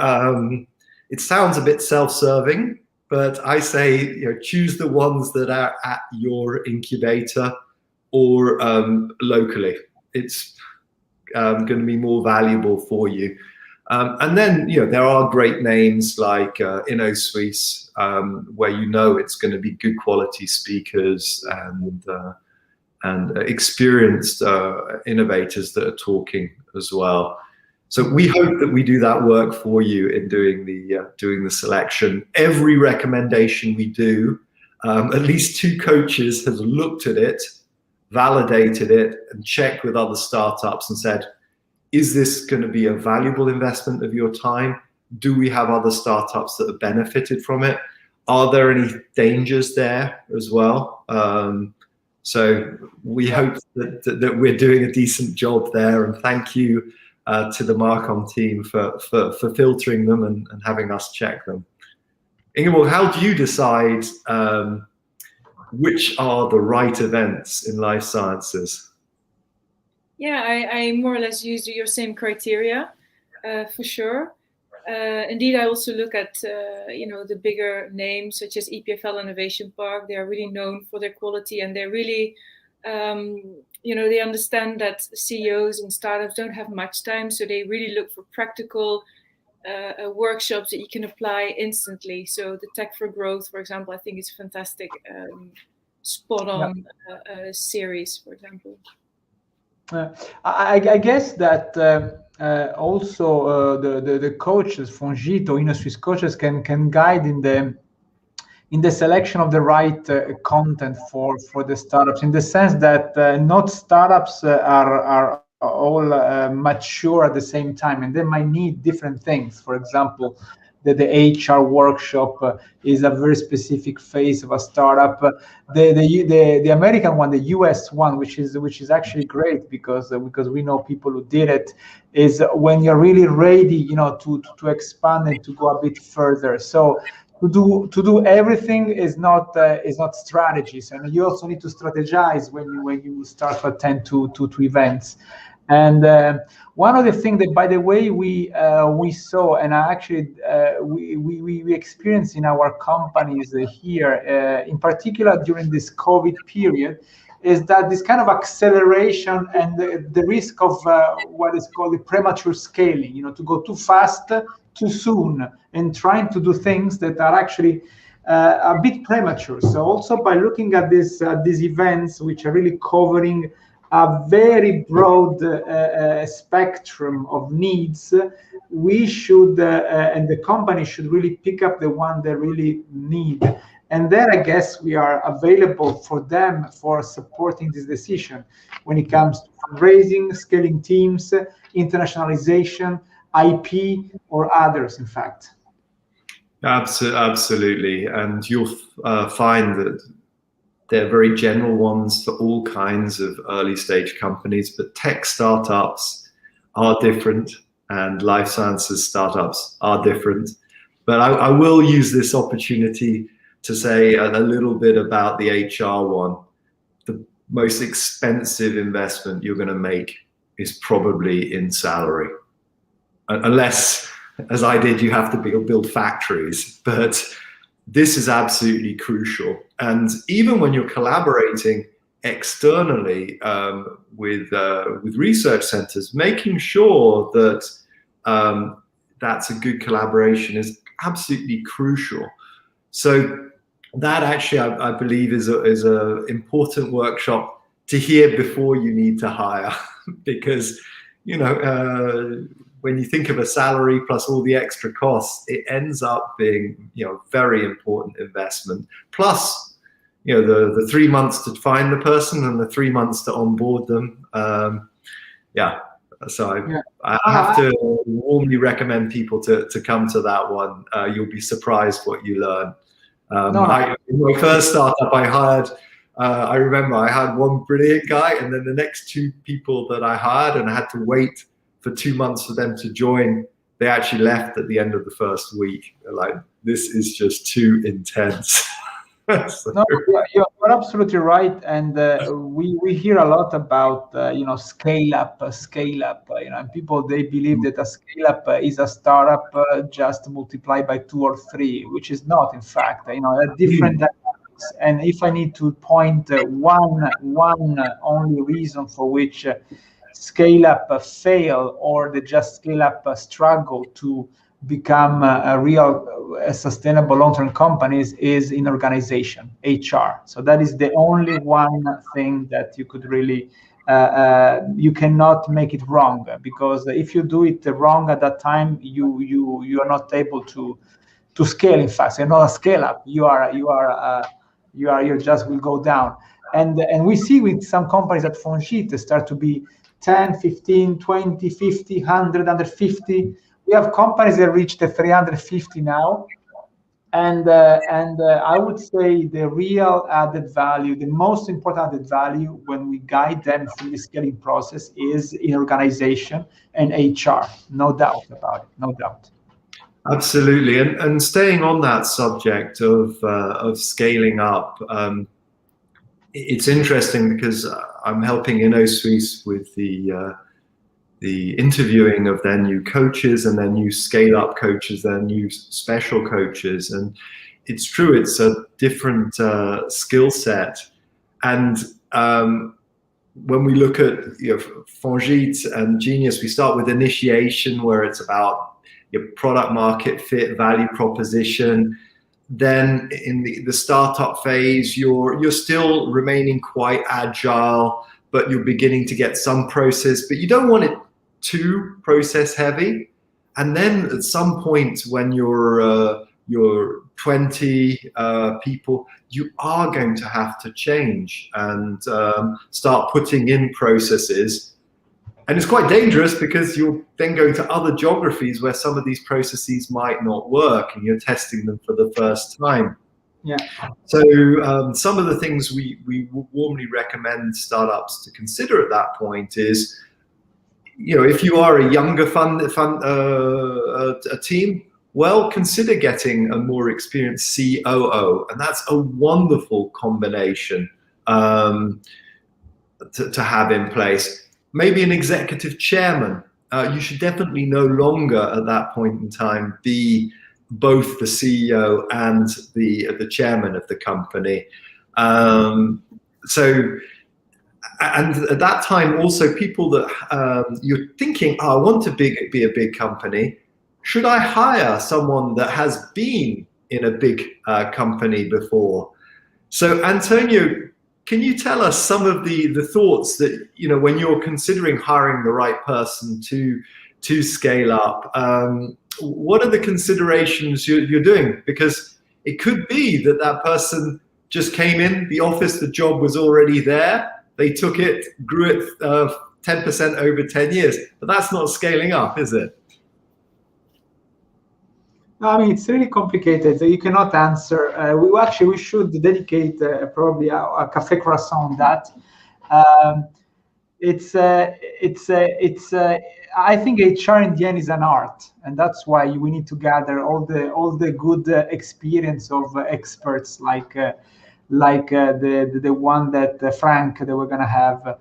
it sounds a bit self-serving, but I say, choose the ones that are at your incubator or locally. It's going to be more valuable for you. And then, there are great names like InnoSuisse, where it's going to be good quality speakers and experienced innovators that are talking as well. So we hope that we do that work for you in doing the selection. Every recommendation we do, at least 2 coaches have looked at it, validated it, and checked with other startups and said, is this going to be a valuable investment of your time? Do we have other startups that have benefited from it? Are there any dangers there as well? So we hope that we're doing a decent job there. And thank you to the Marcom team for filtering them and having us check them. Ingeborg, how do you decide which are the right events in life sciences? Yeah, I more or less use your same criteria, for sure. Indeed, I also look at the bigger names such as EPFL Innovation Park. They are really known for their quality, and they're really, they understand that CEOs and startups don't have much time, so they really look for practical workshops that you can apply instantly. So the Tech for Growth, for example, I think is a fantastic, spot-on series, for example. I guess that also the coaches, Fongit or InnoSuisse coaches, can guide in in the selection of the right content for the startups, in the sense that not startups are all mature at the same time, and they might need different things. For example, the HR workshop is a very specific phase of a startup. The American one, the US one, which is actually great because we know people who did it, is when you're really ready, to expand and to go a bit further. So to do everything is not strategies, and you also need to strategize when you start to attend to events. And one of the things that, by the way, we saw, and actually we experienced in our companies here, in particular during this COVID period, is that this kind of acceleration and the risk of what is called the premature scaling, to go too fast, too soon, and trying to do things that are actually a bit premature. So also by looking at these events, which are really covering a very broad spectrum of needs, we should, and the company should really pick up the one they really need. And then I guess we are available for them for supporting this decision when it comes to fundraising, scaling teams, internationalization, IP, or others, in fact. Absolutely. And you'll find that they're very general ones for all kinds of early stage companies, but tech startups are different and life sciences startups are different. But I will use this opportunity to say a little bit about the HR one. The most expensive investment you're going to make is probably in salary. Unless, as I did, you have to build factories. But this is absolutely crucial. And even when you're collaborating externally with research centers, making sure that that's a good collaboration is absolutely crucial. So that actually, I believe, is a important workshop to hear before you need to hire, because when you think of a salary plus all the extra costs, it ends up being very important investment. Plus, the 3 months to find the person and the 3 months to onboard them. So I have to warmly recommend people to come to that one. You'll be surprised what you learn. In my first startup, I remember I had one brilliant guy, and then the next two people that I hired, and I had to wait for 2 months for them to join. They actually left at the end of the first week. They're like, this is just too intense. So. No, you're absolutely right, and we hear a lot about scale up. And people, they believe that a scale up is a startup just multiplied by 2 or 3, which is not, in fact. A different dynamics. And if I need to point one only reason for which scale up fail, or the just scale up struggle to become a sustainable long-term companies, is in organization, HR. So that is the only one thing that you could really you cannot make it wrong, because if you do it wrong at that time, you are not able to scale. In fact, so you're not a scale up. You just will go down. And we see with some companies at Fongit start to be 10, 15, 20, 50, 100, 150. We have companies that reach the 350 now. And I would say the real added value, the most important added value when we guide them through the scaling process, is in organization and HR. No doubt about it, no doubt. Absolutely. And staying on that subject of scaling up, it's interesting because I'm helping Geneus with the interviewing of their new coaches and their new scale-up coaches, their new special coaches. And it's true, it's a different skill set. And when we look at Fongit and Geneus, we start with initiation, where it's about your product market fit, value proposition. Then in the startup phase, you're still remaining quite agile, but you're beginning to get some process, but you don't want it too process heavy. And then at some point when you're you're 20 people, you are going to have to change and start putting in processes. And it's quite dangerous because you're then going to other geographies where some of these processes might not work and you're testing them for the first time. Yeah. So some of the things we warmly recommend startups to consider at that point is, if you are a younger a team, well, consider getting a more experienced COO, and that's a wonderful combination to have in place. Maybe an executive chairman. You should definitely no longer at that point in time be both the CEO and the chairman of the company. And at that time, also people that you're thinking, I want to be a big company. Should I hire someone that has been in a big company before? So Antonio, can you tell us some of the thoughts that, when you're considering hiring the right person to scale up, what are the considerations you're doing? Because it could be that person just came in the office, the job was already there, they took it, grew it 10% over 10 years, but that's not scaling up, is it? No, I mean, it's really complicated. You cannot answer. We should dedicate probably a Café&Croissant on that. I think HR in the end is an art, and that's why we need to gather all the good experience of experts like the one that Frank that we're gonna have.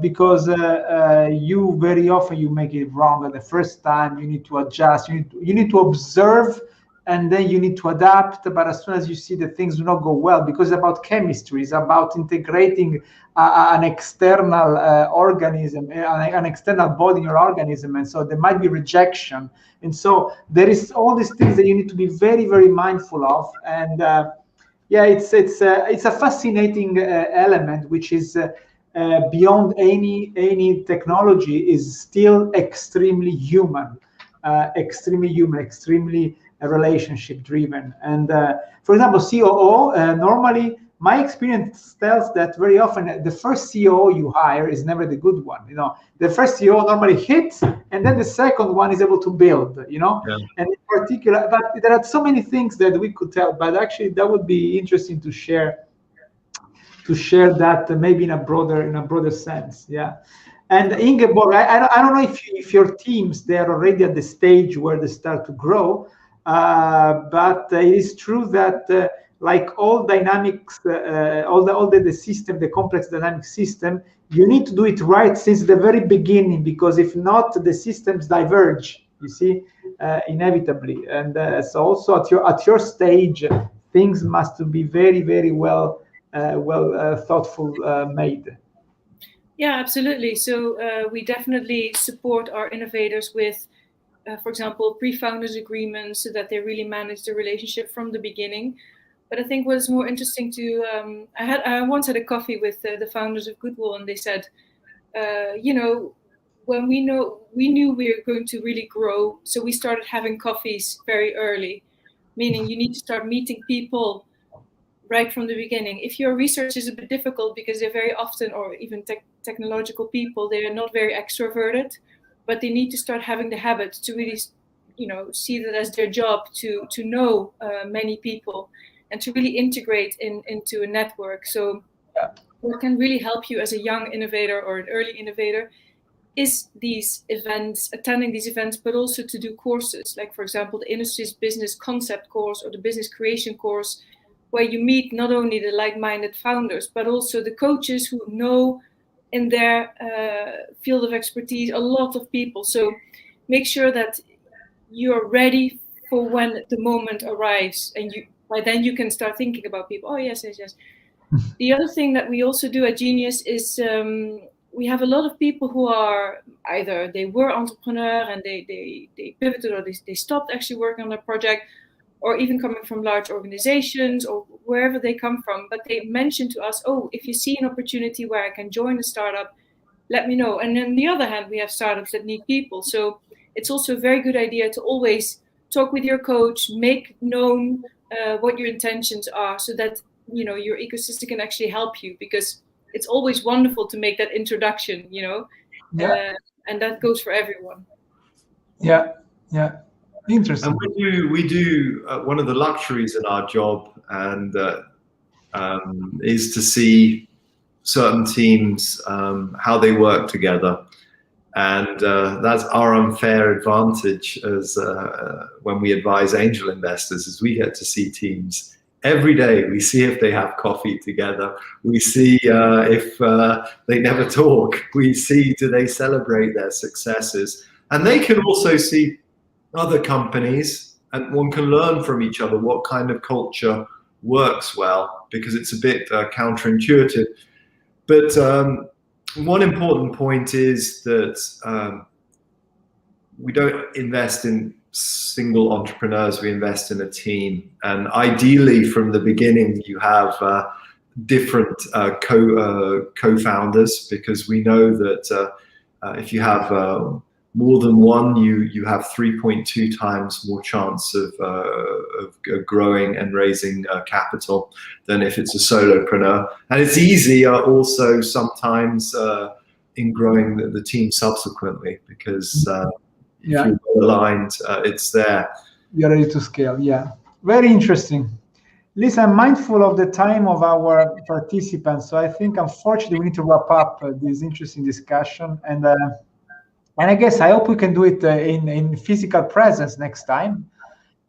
Because you very often you make it wrong at the first time. You need to adjust. You need to observe, and then you need to adapt. But as soon as you see that things do not go well, because it's about chemistry, it's about integrating an external organism, an external body in your organism, and so there might be rejection. And so there is all these things that you need to be very, very mindful of. And it's a fascinating element, which is. Beyond any technology, is still extremely human, extremely relationship driven. And for example, COO, normally my experience tells that very often the first COO you hire is never the good one. The first COO normally hits, and then the second one is able to build. Yeah. And in particular, but there are so many things that we could tell. But actually, that would be interesting to share that maybe in a broader sense. Yeah. And Ingeborg, I don't know if your teams, they are already at the stage where they start to grow, but it is true that like all dynamics, all the system, the complex dynamic system, you need to do it right since the very beginning, because if not, the systems diverge, you see, inevitably. And so also at your stage, things must be very, very well thoughtful made. Yeah, absolutely. So we definitely support our innovators with, for example, pre-founders agreements, so that they really manage the relationship from the beginning. But I think what is more interesting to, I once had a coffee with the founders of Goodwill, and they said, when we knew we were going to really grow, so we started having coffees very early, meaning you need to start meeting people right from the beginning. If your research is a bit difficult, because they're very often, or even technological people, they are not very extroverted, but they need to start having the habit to really, see that as their job to know many people and to really integrate into a network. So what can really help you as a young innovator or an early innovator is these events, attending these events, but also to do courses, like for example, the Industries Business Concept course or the Business Creation course, where you meet not only the like-minded founders, but also the coaches who know in their field of expertise a lot of people. So make sure that you're ready for when the moment arrives, and by then you can start thinking about people. Oh, yes. The other thing that we also do at Geneus is we have a lot of people who are either they were entrepreneur and they pivoted, or they stopped actually working on their project, or even coming from large organizations or wherever they come from. But they mention to us, oh, if you see an opportunity where I can join a startup, let me know. And on the other hand, we have startups that need people. So it's also a very good idea to always talk with your coach, make known what your intentions are, so that your ecosystem can actually help you, because it's always wonderful to make that introduction, and that goes for everyone. Yeah, interesting. And we do one of the luxuries in our job, and is to see certain teams how they work together, and that's our unfair advantage as when we advise angel investors, is we get to see teams every day. We see if they have coffee together. We see if they never talk. We see, do they celebrate their successes? And they can also see other companies, and one can learn from each other what kind of culture works well, because it's a bit counterintuitive. But one important point is that we don't invest in single entrepreneurs, we invest in a team. And ideally, from the beginning, you have different co-founders, because we know that if you have more than one, you have 3.2 times more chance of growing and raising capital than if it's a solopreneur. And it's easier also sometimes in growing the team subsequently, because if you're aligned, it's there. You're ready to scale. Yeah, very interesting. Listen, I'm mindful of the time of our participants, so I think unfortunately we need to wrap up this interesting discussion. And I guess I hope we can do it in physical presence next time.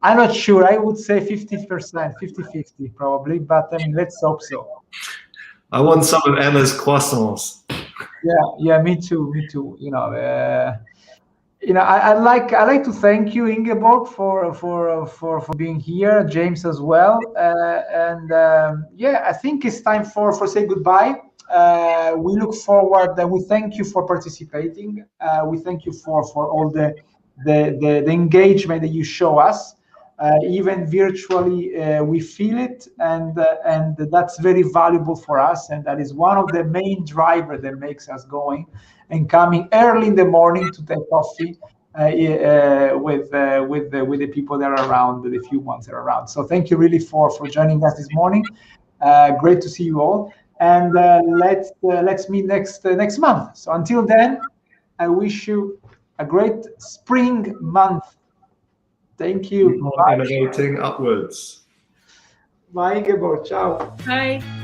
I'm not sure. I would say 50%, 50-50 probably, but I mean, let's hope so. I want some of Emma's croissants. Yeah, me too. I'd like to thank you, Ingeborg, for being here, James as well, and I think it's time for say goodbye. We look forward, and we thank you for participating. We thank you for all the engagement that you show us, even virtually. We feel it, and that's very valuable for us, and that is one of the main drivers that makes us going and coming early in the morning to take coffee with the people that are around, the few ones that are around. So thank you really for joining us this morning. Great to see you all, and let's meet next month. So until then, I wish you a great spring month. Thank you. Innovating upwards. Bye, Ingeborg. Ciao. Bye.